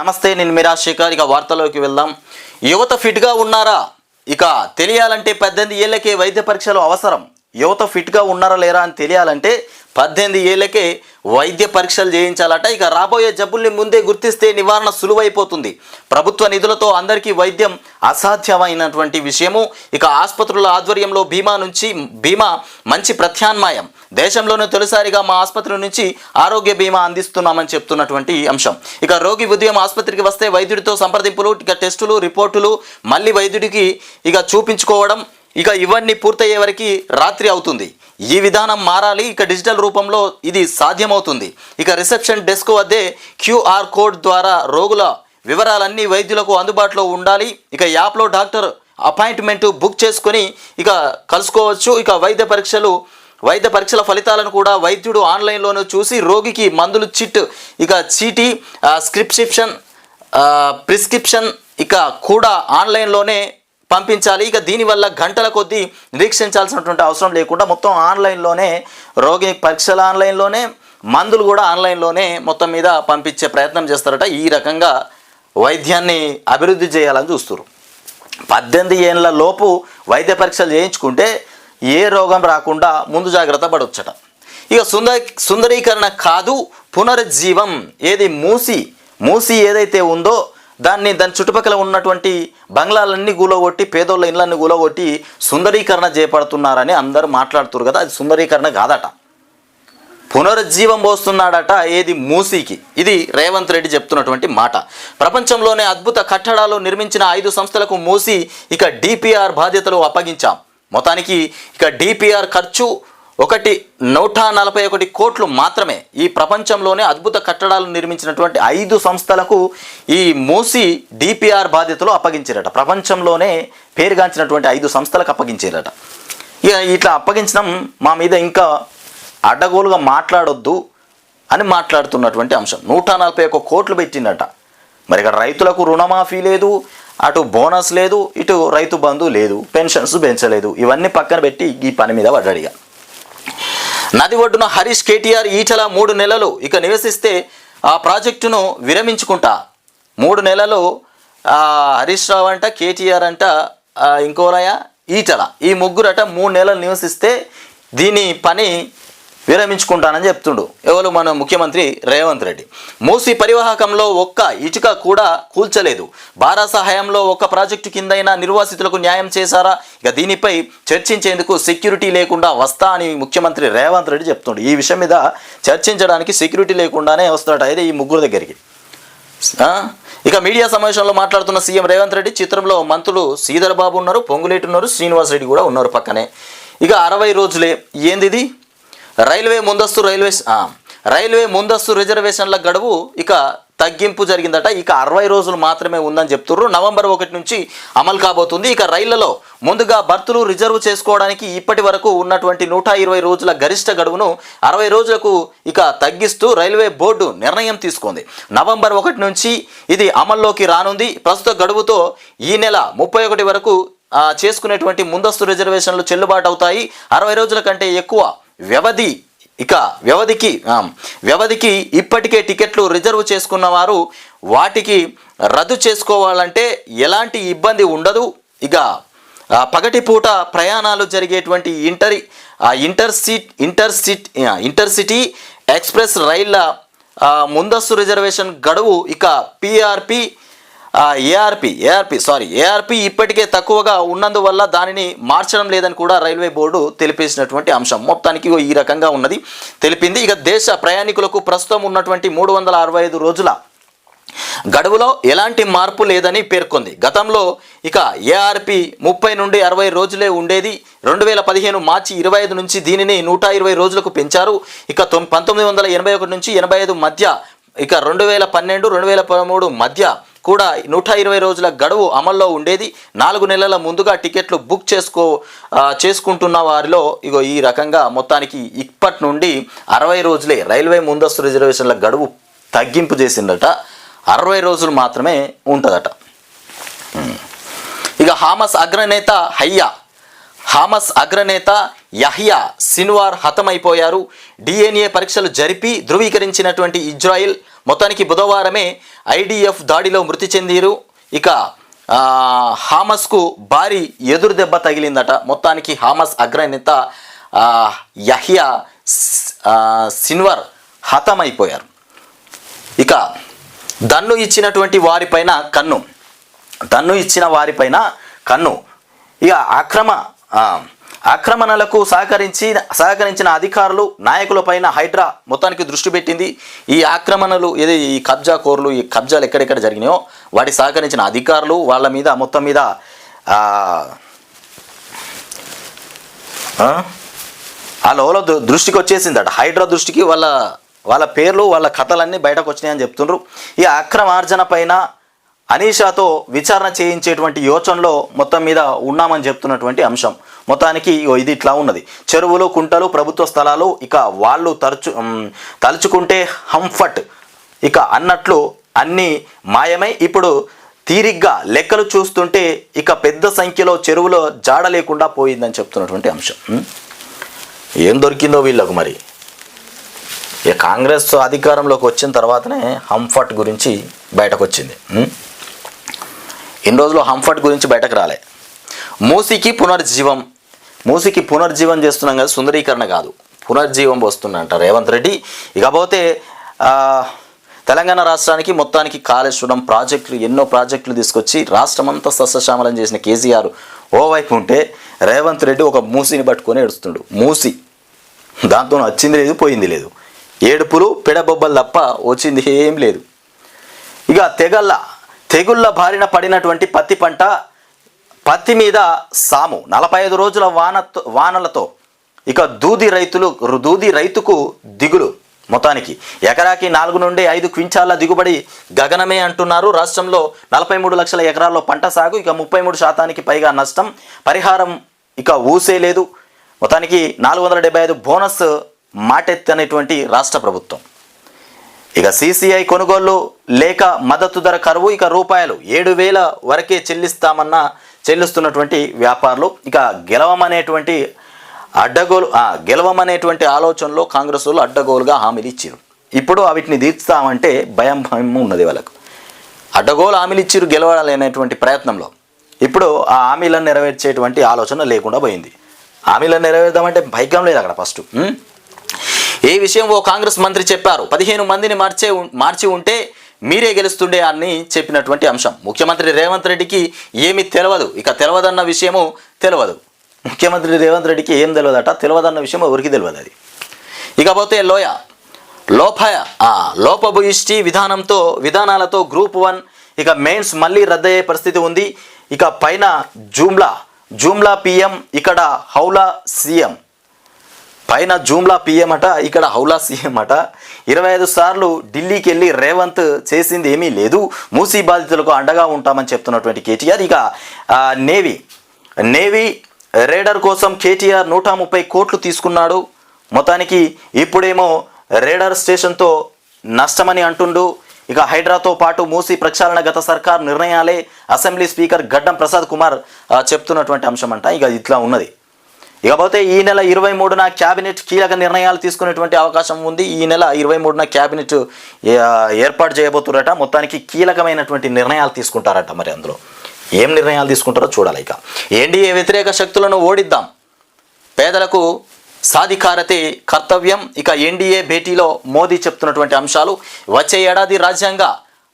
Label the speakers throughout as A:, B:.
A: నమస్తే, నేను మీ రాజశేఖర్. ఇక వార్తల్లోకి వెళ్దాం. యువత ఫిట్గా ఉన్నారా? ఇక తెలియాలంటే 18 ఏళ్లకే వైద్య పరీక్షలు అవసరం. యువత ఫిట్గా ఉన్నారా లేరా అని తెలియాలంటే 18 ఏళ్లకే వైద్య పరీక్షలు చేయించాలట. ఇక రాబోయే జబ్బుల్ని ముందే గుర్తిస్తే నివారణ సులువైపోతుంది. ప్రభుత్వ నిధులతో అందరికీ వైద్యం అసాధ్యమైనటువంటి విషయము. ఇక ఆసుపత్రుల ఆధ్వర్యంలో బీమా మంచి ప్రత్యామ్నాయం. దేశంలోనే తొలిసారిగా మా ఆసుపత్రి నుంచి ఆరోగ్య బీమా అందిస్తున్నామని చెప్తున్నటువంటి అంశం. ఇక రోగి ఉదయం ఆసుపత్రికి వస్తే వైద్యుడితో సంప్రదింపులు, ఇక టెస్టులు, రిపోర్టులు, మళ్ళీ వైద్యుడికి ఇక చూపించుకోవడం, ఇక ఇవన్నీ పూర్తయ్యే వరకు రాత్రి అవుతుంది. ఈ విధానం మారాలి. ఇక డిజిటల్ రూపంలో ఇది సాధ్యమవుతుంది. ఇక రిసెప్షన్ డెస్క్ వద్దే QR కోడ్ ద్వారా రోగుల వివరాలన్నీ వైద్యులకు అందుబాటులో ఉండాలి. ఇక యాప్లో డాక్టర్ అపాయింట్మెంట్ బుక్ చేసుకొని ఇక కలుసుకోవచ్చు. ఇక వైద్య పరీక్షల ఫలితాలను కూడా వైద్యుడు ఆన్లైన్లోనే చూసి రోగికి మందులు ఇక చీటీ, ప్రిస్క్రిప్షన్ ఇక కూడా ఆన్లైన్లోనే పంపించాలి. ఇక దీనివల్ల గంటల కొద్దీ నిరీక్షించాల్సినటువంటి అవసరం లేకుండా మొత్తం ఆన్లైన్లోనే రోగి పరీక్షలు ఆన్లైన్లోనే, మందులు కూడా ఆన్లైన్లోనే మొత్తం మీద పంపించే ప్రయత్నం చేస్తారట. ఈ రకంగా వైద్యాన్ని అభివృద్ధి చేయాలని చూస్తారు. 18 ఏళ్ళ లోపు వైద్య పరీక్షలు చేయించుకుంటే ఏ రోగం రాకుండా ముందు జాగ్రత్త పడవచ్చట. ఇక సుందరీకరణ కాదు, పునరుజ్జీవం. ఏది మూసి ఏదైతే ఉందో దాని చుట్టుపక్కల ఉన్నటువంటి బంగ్లాలన్నీ గూలగొట్టి, పేదోళ్ళ ఇళ్ళన్నీ గూలగొట్టి సుందరీకరణ చేపడుతున్నారని అందరూ మాట్లాడుతున్నారు కదా. అది సుందరీకరణ కాదట, పునరుజ్జీవం పోస్తున్నాడట. ఏది మూసీకి. ఇది రేవంత్ రెడ్డి చెప్తున్నటువంటి మాట. ప్రపంచంలోనే అద్భుత కట్టడాలు నిర్మించిన 5 సంస్థలకు మూసి ఇక DPR బాధ్యతలు అప్పగించాం. మొత్తానికి ఇక DPR ఖర్చు 141 కోట్లు మాత్రమే. ఈ ప్రపంచంలోనే అద్భుత కట్టడాలు నిర్మించినటువంటి 5 సంస్థలకు ఈ మూసి DPR బాధ్యతలు అప్పగించారట. ప్రపంచంలోనే పేరుగాంచినటువంటి 5 సంస్థలకు అప్పగించారట. ఇక ఇట్లా అప్పగించడం మా మీద ఇంకా అడ్డగోలుగా మాట్లాడొద్దు అని మాట్లాడుతున్నటువంటి అంశం. 141 కోట్లు పెట్టిందట. మరి ఇక్కడ రైతులకు రుణమాఫీ లేదు, అటు బోనస్ లేదు, ఇటు రైతు బంధు లేదు, పెన్షన్స్ పెంచలేదు. ఇవన్నీ పక్కన పెట్టి ఈ పని మీద పడ్డాడిగా. నది ఒడ్డున హరీష్, KTR, ఈటల 3 నెలలు ఇక నివసిస్తే ఆ ప్రాజెక్టును విరమించుకుంటా. 3 నెలలు హరీష్ రావు అంట, KTR అంట, ఇంకోరయ ఈటల, ఈ ముగ్గురట 3 నెలలు నివసిస్తే దీని పని విరమించుకుంటానని చెప్తుండు. ఎవరు? మన ముఖ్యమంత్రి రేవంత్ రెడ్డి. మూసి పరివాహకంలో ఒక్క ఇటుక కూడా కూల్చలేదు. బారాస హయాంలో ఒక్క ప్రాజెక్టు కిందైనా నిర్వాసితులకు న్యాయం చేశారా? ఇక దీనిపై చర్చించేందుకు సెక్యూరిటీ లేకుండా వస్తా అని ముఖ్యమంత్రి రేవంత్ రెడ్డి చెప్తుండు. ఈ విషయం మీద చర్చించడానికి సెక్యూరిటీ లేకుండానే వస్తాడట అయితే ఈ ముగ్గురు దగ్గరికి. ఇక మీడియా సమావేశంలో మాట్లాడుతున్న సీఎం రేవంత్ రెడ్డి ముందులో మంత్రులు శ్రీధర్ బాబు ఉన్నారు, పొంగులేటి ఉన్నారు, శ్రీనివాస్ రెడ్డి కూడా ఉన్నారు పక్కనే. ఇక 60 రోజులే. ఏంది ఇది? రైల్వే ముందస్తు రిజర్వేషన్ల గడువు ఇక తగ్గింపు జరిగిందట. ఇక 60 రోజులు మాత్రమే ఉందని చెప్తున్నారు. నవంబర్ 1 నుంచి అమలు కాబోతుంది. ఇక రైళ్లలో ముందుగా బర్తులు రిజర్వ్ చేసుకోవడానికి ఇప్పటి వరకు ఉన్నటువంటి 120 రోజుల గరిష్ట గడువును 60 రోజులకు ఇక తగ్గిస్తూ రైల్వే బోర్డు నిర్ణయం తీసుకుంది. నవంబర్ 1 నుంచి ఇది అమల్లోకి రానుంది. ప్రస్తుత గడువుతో ఈ నెల 31 వరకు చేసుకునేటువంటి ముందస్తు రిజర్వేషన్లు చెల్లుబాటు అవుతాయి. 60 రోజుల కంటే ఎక్కువ వ్యవధికి ఇప్పటికే టికెట్లు రిజర్వ్ చేసుకున్న వారు వాటికి రద్దు చేసుకోవాలంటే ఎలాంటి ఇబ్బంది ఉండదు. ఇక పగటిపూట ప్రయాణాలు జరిగేటువంటి ఇంటర్సిటీ ఎక్స్ప్రెస్ రైళ్ల ముందస్తు రిజర్వేషన్ గడువు ఇక ఏఆర్పి ఇప్పటికే తక్కువగా ఉన్నందువల్ల దానిని మార్చడం లేదని కూడా రైల్వే బోర్డు తెలిపేసినటువంటి అంశం. మొత్తానికి ఈ రకంగా ఉన్నది తెలిపింది. ఇక దేశ ప్రయాణికులకు ప్రస్తుతం ఉన్నటువంటి 365 రోజుల గడువులో ఎలాంటి మార్పు లేదని పేర్కొంది. గతంలో ఇక ఏఆర్పి 30 నుండి 60 రోజులే ఉండేది. 2015 మార్చి 25 నుంచి దీనిని 120 రోజులకు పెంచారు. ఇక 1981 నుంచి 85 మధ్య, ఇక 2012, 2013 మధ్య కూడా 120 రోజుల గడువు అమల్లో ఉండేది. 4 నెలల ముందుగా టికెట్లు బుక్ చేసుకుంటున్న వారిలో ఇగో ఈ రకంగా మొత్తానికి ఇప్పటి నుండి 60 రోజులే రైల్వే ముందస్తు రిజర్వేషన్ల గడువు తగ్గింపు చేసిందట. 60 రోజులు మాత్రమే ఉంటుందట. ఇక హామస్ అగ్రనేత యహ్యా సిన్వార్ హతమైపోయారు. DNA పరీక్షలు జరిపి ధృవీకరించినటువంటి ఇజ్రాయిల్ మొత్తానికి బుధవారమే ఐడిఎఫ్ దాడిలో మృతి చెందిరు. ఇక హామస్కు భారీ ఎదురు దెబ్బ తగిలిందట. మొత్తానికి హామస్ అగ్రనేత యహ్యా సిన్వర్ హతమైపోయారు. ఇక దన్ను ఇచ్చినటువంటి వారిపైన కన్ను ఇక ఆక్రమణలకు సహకరించిన అధికారులు నాయకులపైన హైడ్రా మొత్తానికి దృష్టి పెట్టింది. ఈ ఆక్రమణలు ఈ కబ్జాలు ఎక్కడెక్కడ జరిగినాయో వాటికి సహకరించిన అధికారులు వాళ్ళ మీద మొత్తం మీద వాళ్ళ దృష్టికి వచ్చేసిందట. హైడ్రా దృష్టికి వాళ్ళ పేర్లు వాళ్ళ కథలన్నీ బయటకు వచ్చినాయని చెప్తుండ్రు. ఈ అక్రమార్జన పైన అనీషాతో విచారణ చేయించేటువంటి యోచనలో మొత్తం మీద ఉన్నామని చెప్తున్నటువంటి అంశం. మొత్తానికి ఇది ఇట్లా ఉన్నది. చెరువులు, కుంటలు, ప్రభుత్వ స్థలాలు ఇక వాళ్ళు తలుచుకుంటే హంఫట్ ఇక అన్నట్లు అన్నీ మాయమై ఇప్పుడు తీరిగ్గా లెక్కలు చూస్తుంటే ఇక పెద్ద సంఖ్యలో చెరువులో జాడ లేకుండా పోయిందని చెప్తున్నటువంటి అంశం. ఏం దొరికిందో వీళ్ళకు మరి. ఇక కాంగ్రెస్ అధికారంలోకి వచ్చిన తర్వాతనే హంఫట్ గురించి బయటకు వచ్చింది. ఇన్ని రోజులు హంఫట్ గురించి బయటకు రాలే. మూసీకి పునర్జీవం చేస్తున్నాం కదా, సుందరీకరణ కాదు, పునర్జీవం వస్తుందంట రేవంత్ రెడ్డి. ఇకపోతే తెలంగాణ రాష్ట్రానికి మొత్తానికి కాళేశ్వరం ప్రాజెక్టులు ఎన్నో ప్రాజెక్టులు తీసుకొచ్చి రాష్ట్రమంతా సస్యశ్యామలం చేసిన కేసీఆర్ ఓవైపు ఉంటే రేవంత్ రెడ్డి ఒక మూసీని పట్టుకొని ఏడుస్తుండు. మూసి దాంతో వచ్చింది లేదు, పోయింది లేదు, ఏడుపులు పెడబొబ్బలు తప్ప వచ్చింది ఏం లేదు. ఇక తెగుళ్ళ బారిన పడినటువంటి పత్తి మీద సాము 45 రోజుల వానలతో ఇక దూది రైతుకు దిగులు. మొత్తానికి ఎకరాకి 4 నుండి 5 క్వింటాల దిగుబడి గగనమే అంటున్నారు. రాష్ట్రంలో 43 లక్షల ఎకరాల్లో పంట సాగు, ఇక 33% పైగా నష్టం, పరిహారం ఇక ఊసే లేదు. మొత్తానికి 475 బోనస్ మాటెత్తనేటువంటి రాష్ట్ర ప్రభుత్వం. ఇక సిసిఐ కొనుగోళ్లు లేక మద్దతు ధర కరువు, ఇక రూపాయలు 7,000 వరకే చెల్లిస్తున్నటువంటి వ్యాపారులు. ఇక గెలవమనేటువంటి ఆలోచనలో కాంగ్రెస్ వాళ్ళు అడ్డగోలుగా హామీలు ఇచ్చారు. ఇప్పుడు వీటిని తీర్చుతామంటే భయం ఉన్నది వాళ్ళకు. అడ్డగోలు హామీలు ఇచ్చారు గెలవాలనేటువంటి ప్రయత్నంలో. ఇప్పుడు ఆ హామీలను నెరవేర్చేటువంటి ఆలోచన లేకుండా పోయింది. హామీలను నెరవేర్దామంటే భైక్యం లేదు అక్కడ ఫస్ట్. ఏ విషయం ఓ కాంగ్రెస్ మంత్రి చెప్పారు. 15 మందిని మార్చి ఉంటే మీరే గెలుస్తుండే అని చెప్పినటువంటి అంశం. ముఖ్యమంత్రి రేవంత్ రెడ్డికి ఏమీ తెలియదు, ఇక తెలియదన్న విషయము తెలియదు. ముఖ్యమంత్రి రేవంత్ రెడ్డికి ఏం తెలియదట, తెలియదన్న విషయం ఎవరికి తెలియదు అది. ఇకపోతే లోపభూయిష్టి విధానాలతో గ్రూప్ 1 ఇక మెయిన్స్ మళ్ళీ రద్దయ్యే పరిస్థితి ఉంది. ఇక పైన జూమ్లా పిఎం, ఇక్కడ హౌలా సీఎం. పైన జూమ్లా పిఎం అట, ఇక్కడ హౌలా సీఎం అట. 25 సార్లు ఢిల్లీకి వెళ్ళి రేవంత్ చేసింది ఏమీ లేదు, మూసీ బాధితులకు అండగా ఉంటామని చెప్తున్నటువంటి కేటీఆర్. ఇక నేవీ రేడర్ కోసం కేటీఆర్ 130 కోట్లు తీసుకున్నాడు. మొత్తానికి ఇప్పుడేమో రేడర్ స్టేషన్తో నష్టమని అంటుండు. ఇక హైడ్రాతో పాటు మూసీ ప్రక్షాళన గత సర్కార్ నిర్ణయాలే అసెంబ్లీ స్పీకర్ గడ్డం ప్రసాద్ కుమార్ చెప్తున్నటువంటి అంశం అంట. ఇక ఇట్లా ఉన్నది. ఇకపోతే ఈ నెల 23న క్యాబినెట్ కీలక నిర్ణయాలు తీసుకునేటువంటి అవకాశం ఉంది. ఈ నెల 23న క్యాబినెట్ ఏర్పాటు చేయబోతున్నారట. మొత్తానికి కీలకమైనటువంటి నిర్ణయాలు తీసుకుంటారట. మరి అందులో ఏం నిర్ణయాలు తీసుకుంటారో చూడాలి. ఇక ఎన్డీఏ వ్యతిరేక శక్తులను ఓడిద్దాం, పేదలకు సాధికారతే కర్తవ్యం. ఇక ఎన్డీఏ భేటీలో మోదీ చెప్తున్నటువంటి అంశాలు. వచ్చే ఏడాది రాజ్యాంగ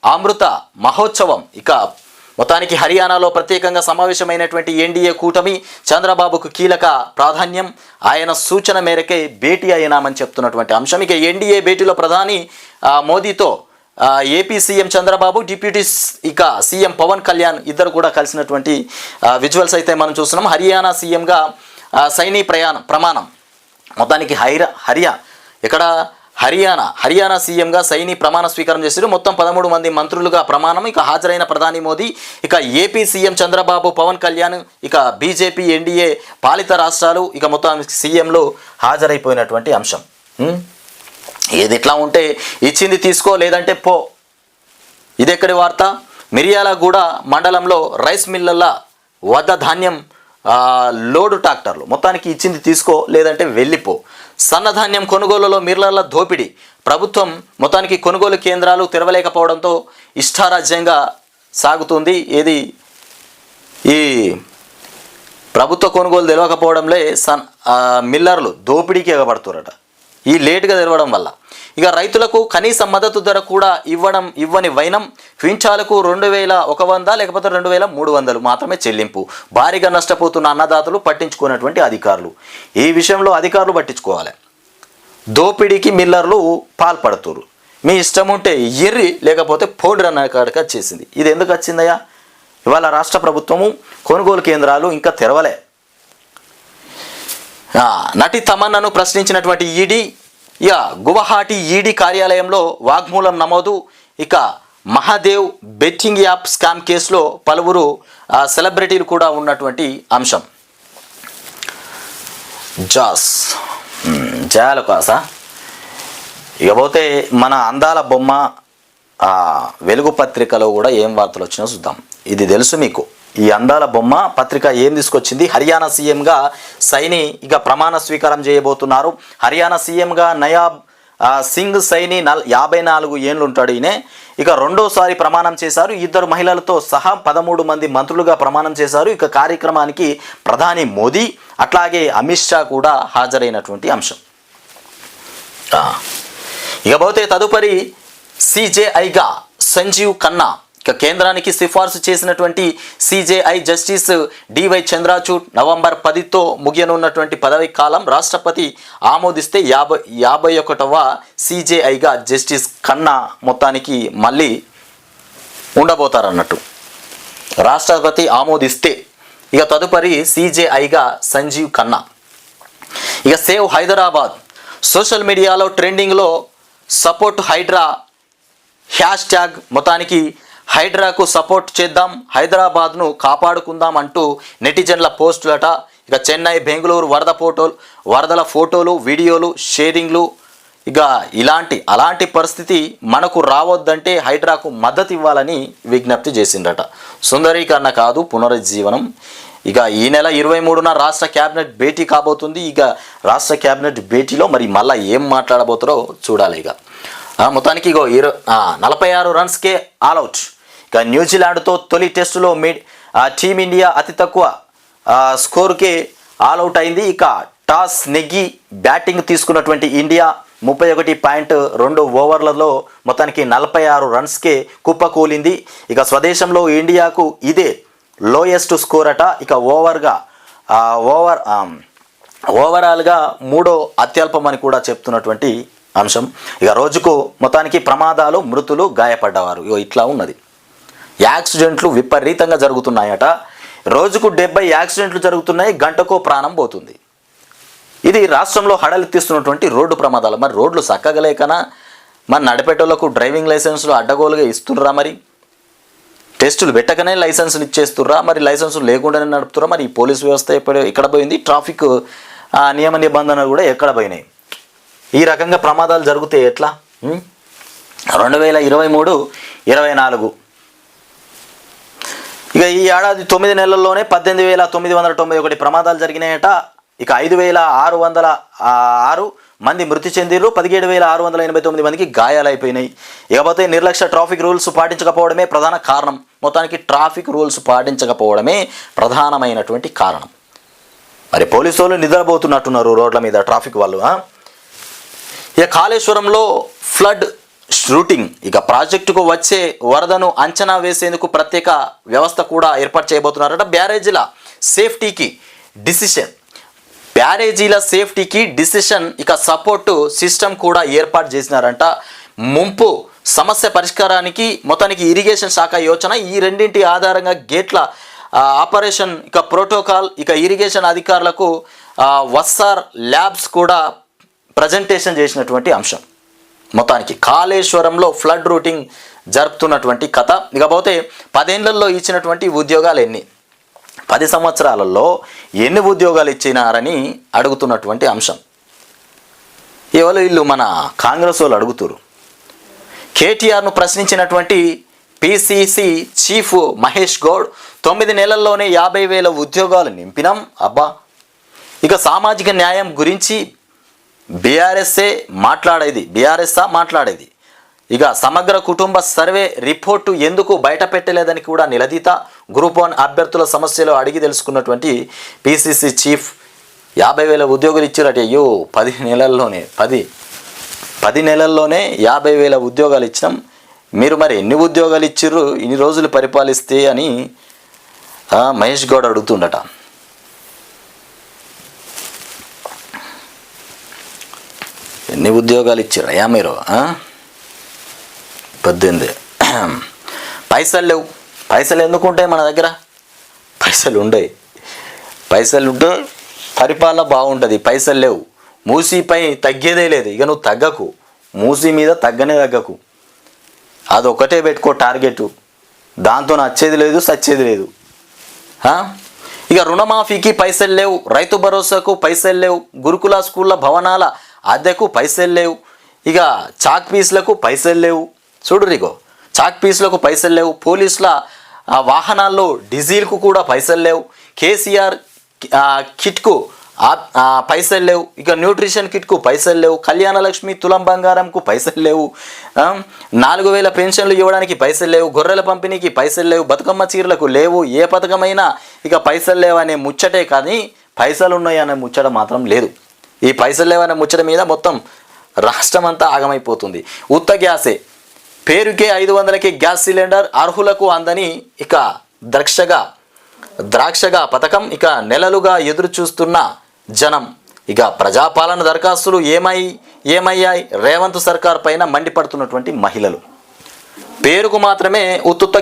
A: అమృత మహోత్సవం. ఇక మొత్తానికి హర్యానాలో ప్రత్యేకంగా సమావేశమైనటువంటి ఎన్డీఏ కూటమి చంద్రబాబుకు కీలక ప్రాధాన్యం. ఆయన సూచన మేరకే భేటీ అయినామని చెప్తున్నటువంటి అంశం. ఇక ఎన్డీఏ భేటీలో ప్రధాని మోదీతో ఏపీ సీఎం చంద్రబాబు, డిప్యూటీ ఇక సీఎం పవన్ కళ్యాణ్ ఇద్దరు కూడా కలిసినటువంటి విజువల్స్ అయితే మనం చూస్తున్నాం. హర్యానా సీఎంగా సైనీ ప్రమాణం. మొత్తానికి హర్యానా సీఎంగా సైనీ ప్రమాణ స్వీకారం చేశారు. మొత్తం 13 మంది మంత్రులుగా ప్రమాణం. ఇక హాజరైన ప్రధాని మోదీ, ఇక ఏపీ సీఎం చంద్రబాబు, పవన్ కళ్యాణ్, ఇక బీజేపీ ఎన్డీఏ పాలిత రాష్ట్రాలు ఇక మొత్తం సీఎంలు హాజరైపోయినటువంటి అంశం. ఏది ఎట్లా ఉంటే ఇచ్చింది తీసుకో లేదంటే పో. ఇది ఎక్కడి వార్త? మిర్యాలగూడ మండలంలో రైస్ మిల్లల వద్ద ధాన్యం లోడు ట్రాక్టర్లు. మొత్తానికి ఇచ్చింది తీసుకో లేదంటే వెళ్ళిపో. సన్నధాన్యం కొనుగోలులో మిల్లర్ల దోపిడీ. ప్రభుత్వం మొత్తానికి కొనుగోలు కేంద్రాలు తెరవలేకపోవడంతో ఇష్టారాజ్యంగా సాగుతుంది. ఏది ఈ ప్రభుత్వ కొనుగోలు తెలవకపోవడంలో మిల్లర్లు దోపిడీకి ఎగబడుతున్నారట ఈ లేటుగా తెరవడం వల్ల. ఇక రైతులకు కనీస మద్దతు ధర కూడా ఇవ్వని వైనం. క్వింటాలకు 2100 లేకపోతే 2300 మాత్రమే చెల్లింపు. భారీగా నష్టపోతున్న అన్నదాతలు పట్టించుకున్నటువంటి అధికారులు. ఈ విషయంలో అధికారులు పట్టించుకోవాలి. దోపిడీకి మిల్లర్లు పాల్పడుతున్నారు. మీ ఇష్టం ఉంటే ఎర్రి లేకపోతే పోడ్రి అన్న కాడికి వచ్చేసింది. ఇది ఎందుకు వచ్చిందయ్యా? ఇవాళ రాష్ట్ర ప్రభుత్వము కొనుగోలు కేంద్రాలు ఇంకా తెరవలే. నటి తమన్నాను ప్రశ్నించినటువంటి ఈడీ. ఇక గువాహటి ఈడీ కార్యాలయంలో వాగ్మూలం నమోదు. ఇక మహాదేవ్ బెట్టింగ్ యాప్ స్కామ్ కేసులో పలువురు సెలబ్రిటీలు కూడా ఉన్నటువంటి అంశం. జయాల కాస ఇకపోతే మన అందాల బొమ్మ వెలుగు పత్రికలో కూడా ఏం వార్తలు వచ్చినా చూద్దాం. ఇది తెలుసు మీకు. ఈ అందాల బొమ్మ పత్రిక ఏం తీసుకొచ్చింది? హర్యానా సీఎంగా సైని ఇక ప్రమాణ స్వీకారం చేయబోతున్నారు. హర్యానా సీఎంగా నయాబ్ సింగ్ సైని 54 ఏళ్ళు ఉంటాడు. ఈయన ఇక రెండోసారి ప్రమాణం చేశారు. 2 మహిళలతో సహా 13 మంది మంత్రులుగా ప్రమాణం చేశారు. ఇక కార్యక్రమానికి ప్రధాని మోదీ అట్లాగే అమిత్ షా కూడా హాజరైనటువంటి అంశం. ఇకపోతే తదుపరి సిజేఐగా సంజీవ్ ఖన్నా. ఇక కేంద్రానికి సిఫార్సు చేసినటువంటి CJI justice DY Chandrachud November 10తో ముగియనున్నటువంటి పదవి కాలం రాష్ట్రపతి ఆమోదిస్తే 51వ సిజేఐగా జస్టిస్ ఖన్నా మొత్తానికి మళ్ళీ ఉండబోతారన్నట్టు. రాష్ట్రపతి ఆమోదిస్తే ఇక తదుపరి సిజేఐగా సంజీవ్ ఖన్నా. ఇక సేవ్ హైదరాబాద్ సోషల్ మీడియాలో ట్రెండింగ్లో సపోర్ట్ హైడ్రా హ్యాష్ ట్యాగ్. మొత్తానికి హైడ్రాకు సపోర్ట్ చేద్దాం, హైదరాబాద్ను కాపాడుకుందాం అంటూ నెటిజన్ల పోస్టులట. ఇక చెన్నై బెంగళూరు వరదల ఫోటోలు వీడియోలు షేరింగ్లు. ఇక అలాంటి పరిస్థితి మనకు రావద్దంటే హైడ్రాకు మద్దతు ఇవ్వాలని విజ్ఞప్తి చేసిండట. సుందరీకరణ కాదు పునరుజ్జీవనం. ఇక ఈ నెల 23న రాష్ట్ర క్యాబినెట్ భేటీ కాబోతుంది. ఇక రాష్ట్ర క్యాబినెట్ భేటీలో మరి మళ్ళీ ఏం మాట్లాడబోతారో చూడాలి. ఇక మొత్తానికి 46 రన్స్కే ఆల్అవుట్. ఇక న్యూజిలాండ్తో తొలి టెస్టులో టీమిండియా అతి తక్కువ స్కోర్కే ఆల్అవుట్ అయింది. ఇక టాస్ నెగ్గి బ్యాటింగ్ తీసుకున్నటువంటి ఇండియా 31.2 ఓవర్లలో మొత్తానికి 46 రన్స్కే కుప్పకూలింది. ఇక స్వదేశంలో ఇండియాకు ఇదే లోయెస్ట్ స్కోర్ అట. ఇక ఓవరాల్గా 3వ అత్యల్పమని కూడా చెప్తున్నటువంటి అంశం. ఇక రోజుకు మొత్తానికి ప్రమాదాలు మృతులు గాయపడ్డవారు ఇట్లా ఉన్నది. యాక్సిడెంట్లు విపరీతంగా జరుగుతున్నాయట. రోజుకు 70 యాక్సిడెంట్లు జరుగుతున్నాయి. గంటకో ప్రాణం పోతుంది. ఇది రాష్ట్రంలో హడలెత్తిస్తున్నటువంటి రోడ్డు ప్రమాదాలు. మరి రోడ్లు చక్కగలేకనా మరి నడిపేటోళ్లకు డ్రైవింగ్ లైసెన్సులు అడ్డగోలుగా ఇస్తుర్రా? మరి టెస్టులు పెట్టకనే లైసెన్సులు ఇచ్చేస్తుర్రా? మరి లైసెన్సులు లేకుండానే నడుపుతుర్రా? మరి ఈ పోలీసు వ్యవస్థ ఎక్కడ పోయింది? ట్రాఫిక్ నియమ నిబంధనలు కూడా ఎక్కడ పోయినాయి? ఈ రకంగా ప్రమాదాలు జరిగితే ఎట్లా? 2023-24 ఇక ఈ ఏడాది 9 నెలల్లోనే 18,991 ప్రమాదాలు జరిగినాయట. ఇక 5,606 మంది మృతి చెందిరు. 17,689 మందికి గాయాలైపోయినాయి. ఇకపోతే నిర్లక్ష్య ట్రాఫిక్ రూల్స్ పాటించకపోవడమే ప్రధాన కారణం. మొత్తానికి ట్రాఫిక్ రూల్స్ పాటించకపోవడమే ప్రధానమైనటువంటి కారణం. మరి పోలీసు వాళ్ళు నిద్రపోతున్నట్టున్నారు రోడ్ల మీద ట్రాఫిక్ వాళ్ళు. ఇక కాళేశ్వరంలో ఫ్లడ్ షూటింగ్. ఇక ప్రాజెక్టుకు వచ్చే వరదను అంచనా వేసేందుకు ప్రత్యేక వ్యవస్థ కూడా ఏర్పాటు చేయబోతున్నారట. బ్యారేజీల సేఫ్టీకి డిసిషన్ ఇక సపోర్టు సిస్టమ్ కూడా ఏర్పాటు చేసినారంట. ముంపు సమస్య పరిష్కారానికి మొత్తానికి ఇరిగేషన్ శాఖ యోచన. ఈ రెండింటి ఆధారంగా గేట్ల ఆపరేషన్ ఇక ప్రోటోకాల్ ఇక ఇరిగేషన్ అధికారులకు వస్సార్ ల్యాబ్స్ కూడా ప్రజెంటేషన్ చేసినటువంటి అంశం. మొత్తానికి కాళేశ్వరంలో ఫ్లడ్ రూటింగ్ జరుపుతున్నటువంటి కథ. ఇకపోతే 10 ఏళ్లలో ఇచ్చినటువంటి ఉద్యోగాలు ఎన్ని? 10 సంవత్సరాలలో ఎన్ని ఉద్యోగాలు ఇచ్చినారని అడుగుతున్నటువంటి అంశం. వీళ్ళు మన కాంగ్రెస్ వాళ్ళు అడుగుతురు. కేటీఆర్ను ప్రశ్నించినటువంటి పిసిసి చీఫ్ మహేష్ గౌడ్ 9 నెలల్లోనే 50,000 ఉద్యోగాలు నింపినాం. అబ్బా. ఇక సామాజిక న్యాయం గురించి బీఆర్ఎస్ఏ మాట్లాడేది. ఇక సమగ్ర కుటుంబ సర్వే రిపోర్టు ఎందుకు బయట పెట్టలేదని కూడా నిలదీత. గ్రూప్ 1 అభ్యర్థుల సమస్యలు అడిగి తెలుసుకున్నటువంటి పిసిసి చీఫ్ 50,000 ఉద్యోగులు ఇచ్చారట. అయ్యో 10 నెలల్లోనే 50,000 ఉద్యోగాలు ఇచ్చినాం, మీరు మరి ఎన్ని ఉద్యోగాలు ఇచ్చిర్రు ఇన్ని రోజులు పరిపాలిస్తే అని మహేష్ గౌడ్ అడుగుతుండట. ఎన్ని ఉద్యోగాలు ఇచ్చిర్రయ్యా మీరు? 18. పైసలు లేవు. పైసలు ఎందుకు ఉంటాయి మన దగ్గర? పైసలు ఉండే పరిపాలన బాగుంటుంది. పైసలు లేవు. మూసీపై తగ్గేదే లేదు. ఇక నువ్వు తగ్గకు, మూసీ మీద తగ్గకు. అదొక్కటే పెట్టుకో టార్గెట్. దాంతో నచ్చేది లేదు, సచ్చేది లేదు. ఇక రుణమాఫీకి పైసలు లేవు, రైతు భరోసాకు పైసలు లేవు, గురుకుల స్కూళ్ళ భవనాల అద్దెకు పైసలు లేవు, ఇక చాక్ పీసులకు పైసలు లేవు. చూడురిగో చాక్ పీసులకు పైసలు లేవు, పోలీసుల వాహనాల్లో డీజిల్కు కూడా పైసలు లేవు, కేసీఆర్ కిట్కు పైసలు లేవు, ఇక న్యూట్రిషన్ కిట్కు పైసలు లేవు, కళ్యాణ లక్ష్మి తులం బంగారంకు పైసలు లేవు, 4,000 పెన్షన్లు ఇవ్వడానికి పైసలు లేవు, గొర్రెల పంపిణీకి పైసలు లేవు, బతుకమ్మ చీరలకు లేవు, ఏ పథకమైనా ఇక పైసలు లేవు అనే ముచ్చటే కానీ పైసలు ఉన్నాయి అనే ముచ్చట మాత్రం లేదు. ఈ పైసలు లేవనే ముచ్చట మీద మొత్తం రాష్ట్రం అంతా ఆగమైపోతుంది. ఉత్త గ్యాసే, పేరుకే 500కి గ్యాస్ సిలిండర్ అర్హులకు అందని ఇక ద్రాక్షగా పథకం. ఇక నెలలుగా ఎదురు చూస్తున్న జనం. ఇక ప్రజాపాలన దరఖాస్తులు ఏమయ్యాయి? రేవంత్ సర్కార్ పైన మండిపడుతున్నటువంటి మహిళలు. పేరుకు మాత్రమే ఉత్తుత్త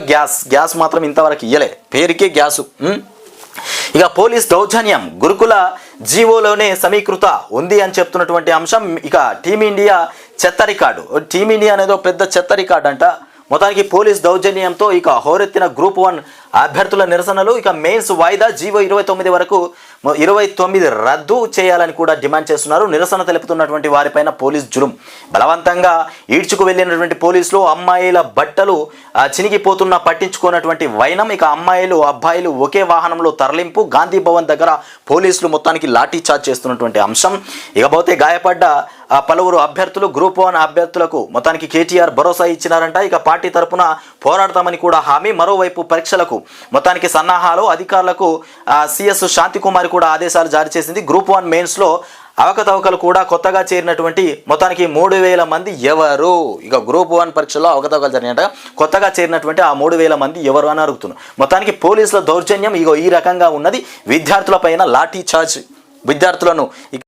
A: గ్యాస్ మాత్రం ఇంతవరకు ఇయ్యలే, పేరుకే గ్యాసు. ఇక పోలీస్ దౌర్జన్యం గురుకుల జీవోలోనే సమీకృత ఉంది అని చెప్తున్నటువంటి అంశం. ఇక టీమిండియా చెత్త రికార్డు. టీమిండియా అనేది పెద్ద చెత్త రికార్డు అంట. మొత్తానికి పోలీస్ దౌర్జన్యంతో ఇక హోరెత్తిన గ్రూప్ 1 అభ్యర్థుల నిరసనలు. ఇక మెయిన్స్ వాయిదా, జీవో 29 వరకు 29 రద్దు చేయాలని కూడా డిమాండ్ చేస్తున్నారు. నిరసన తెలుపుతున్నటువంటి వారిపైన పోలీస్ జులుం. బలవంతంగా ఈడ్చుకు వెళ్ళినటువంటి పోలీసులు అమ్మాయిల బట్టలు చినిగిపోతున్న పట్టించుకున్నటువంటి వైనం. ఇక అమ్మాయిలు అబ్బాయిలు ఒకే వాహనంలో తరలింపు. గాంధీ భవన్ దగ్గర పోలీసులు మొత్తానికి లాఠీ చార్జ్ చేస్తున్నటువంటి అంశం. ఇకపోతే గాయపడ్డ పలువురు అభ్యర్థులు గ్రూప్ 1 అభ్యర్థులకు మొత్తానికి కేటీఆర్ భరోసా ఇచ్చినారంట. ఇక పార్టీ తరపున పోరాడతామని కూడా హామీ. మరోవైపు పరీక్షలకు మొత్తానికి సన్నాహాలు. అధికారులకు సిఎస్ శాంతికుమారి కూడా ఆదేశాలు జారీ చేసింది. గ్రూప్ 1 మెయిన్స్లో అవకతవకలు కూడా కొత్తగా చేరినటువంటి మొత్తానికి 3,000 మంది ఎవరు? ఇక గ్రూప్ 1 పరీక్షలో అవకతవకలు జరిగినట్ట కొత్తగా చేరినటువంటి ఆ 3,000 మంది ఎవరు అని అడుగుతున్నారు. మొత్తానికి పోలీసుల దౌర్జన్యం ఈ రకంగా ఉన్నది. విద్యార్థులపైన లాఠీ చార్జ్. విద్యార్థులను ఇక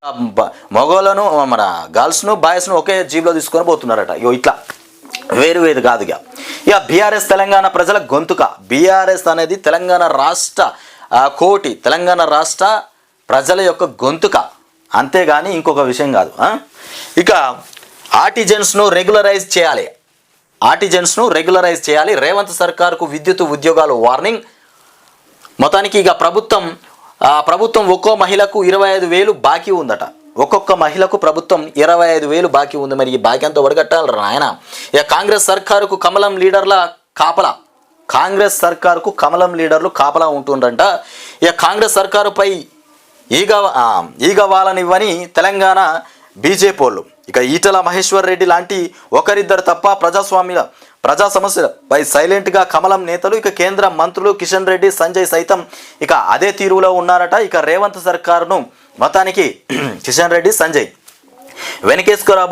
A: మగోళ్ళను మన గర్ల్స్ను బాయ్స్ను ఒకే జీబ్లో తీసుకొని పోతున్నారట. ఇట్లా వేరు కాదుగా. ఇక బీఆర్ఎస్ తెలంగాణ ప్రజల గొంతుక. బీఆర్ఎస్ అనేది తెలంగాణ రాష్ట్ర కోటి, తెలంగాణ రాష్ట్ర ప్రజల యొక్క గొంతుక, అంతేగాని ఇంకొక విషయం కాదు. ఇక ఆర్టిజన్స్ను రెగ్యులరైజ్ చేయాలి. రేవంత్ సర్కార్కు విద్యుత్ ఉద్యోగాలు వార్నింగ్. మొత్తానికి ఇక ప్రభుత్వం ఒక్కో మహిళకు 25,000 బాకీ ఉందట. ఒక్కొక్క మహిళకు ప్రభుత్వం 25,000 బాకీ ఉంది. మరి ఈ బాకీ అంతా ఒడగట్టాలి నాయన. ఇక కాంగ్రెస్ సర్కారుకు కమలం లీడర్లు కాపలా ఉంటుండ్రంట. ఇక కాంగ్రెస్ సర్కారుపై ఈగ వాళ్ళనివ్వని తెలంగాణ బీజేపీ వాళ్ళు. ఇక ఈటల మహేశ్వర్ రెడ్డి లాంటి ఒకరిద్దరు తప్ప ప్రజా సమస్యలపై సైలెంట్గా కమలం నేతలు. ఇక కేంద్ర మంత్రులు కిషన్ రెడ్డి, సంజయ్ సైతం ఇక అదే తీరులో ఉన్నారట. ఇక రేవంత్ సర్కారును మొత్తానికి కిషన్ రెడ్డి, సంజయ్ వెనకేసుకొని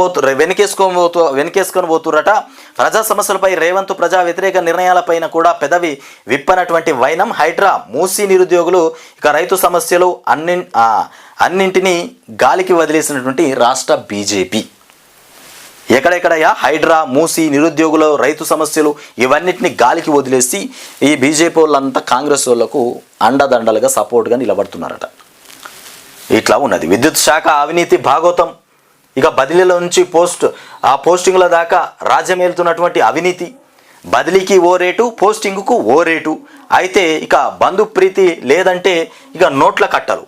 A: పోతురట. ప్రజా సమస్యలపై రేవంత్ ప్రజా వ్యతిరేక నిర్ణయాలపైన కూడా పెదవి విప్పనటువంటి వైనం. హైడ్రా, మూసీ నిరుద్యోగులు, ఇక రైతు సమస్యలు అన్నింటినీ గాలికి వదిలేసినటువంటి రాష్ట్ర బీజేపీ. ఎక్కడెక్కడయ్యా హైడ్రా, మూసీ, నిరుద్యోగులు, రైతు సమస్యలు ఇవన్నిటిని గాలికి వదిలేసి ఈ బీజేపీ వాళ్ళంతా కాంగ్రెస్ వాళ్ళకు అండదండలుగా సపోర్ట్గా నిలబడుతున్నారట. ఇట్లా ఉన్నది. విద్యుత్ శాఖ అవినీతి భాగోతం. ఇక బదిలీల నుంచి పోస్టింగ్ల దాకా రాజ్యమేలుతున్నటువంటి అవినీతి. బదిలీకి ఓ రేటు, పోస్టింగ్కు ఓ రేటు. అయితే ఇక బంధుప్రీతి లేదంటే ఇక నోట్ల కట్టలు.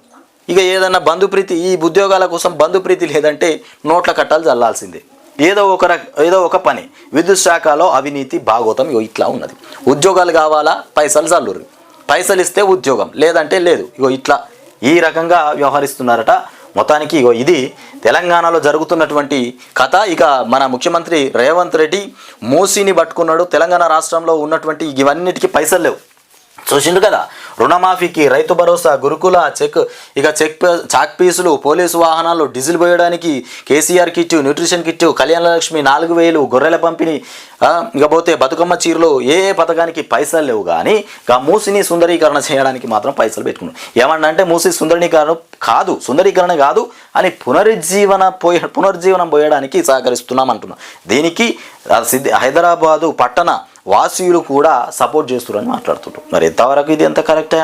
A: ఇక ఏదన్నా బంధుప్రీతి, ఈ ఉద్యోగాల కోసం బంధుప్రీతి లేదంటే నోట్ల కట్టాలు చల్లాల్సిందే. ఏదో ఒక పని. విద్యుత్ శాఖలో అవినీతి భాగోతం ఇట్లా ఉన్నది. ఉద్యోగాలు కావాలా, పైసలు చల్లురు. పైసలు ఇస్తే ఉద్యోగం, లేదంటే లేదు. ఇట్లా ఈ రకంగా వ్యవహరిస్తున్నారట. మొత్తానికి ఇగో ఇది తెలంగాణలో జరుగుతున్నటువంటి కథ. ఇక మన ముఖ్యమంత్రి రేవంత్ రెడ్డి మూసీని పట్టుకున్నాడు. తెలంగాణ రాష్ట్రంలో ఉన్నటువంటి ఇవన్నిటికీ పైసలు లేవు. చూసిండు కదా, రుణమాఫీకి, రైతు భరోసా, గురుకుల, చాక్ పీసులు, పోలీసు వాహనాలు, డీజిల్ పోయడానికి, KCR kit, nutrition kit, Kalyana Lakshmi 4000, గొర్రెల పంపిణీ, ఇకపోతే బతుకమ్మ చీరలు, ఏ పథకానికి పైసలు లేవు. కానీ మూసిని సుందరీకరణ చేయడానికి మాత్రం పైసలు పెట్టుకున్నాడు. ఏమన్నా మూసి సుందరీకరణ కాదు అని పునరుజ్జీవనం పోయడానికి సహకరిస్తున్నాం అంటున్నాం. దీనికి హైదరాబాదు పట్టణ వాసీయులు కూడా సపోర్ట్ చేస్తున్నారని మాట్లాడుతుంటారు. మరి ఎంతవరకు ఇది ఎంత కరెక్టా?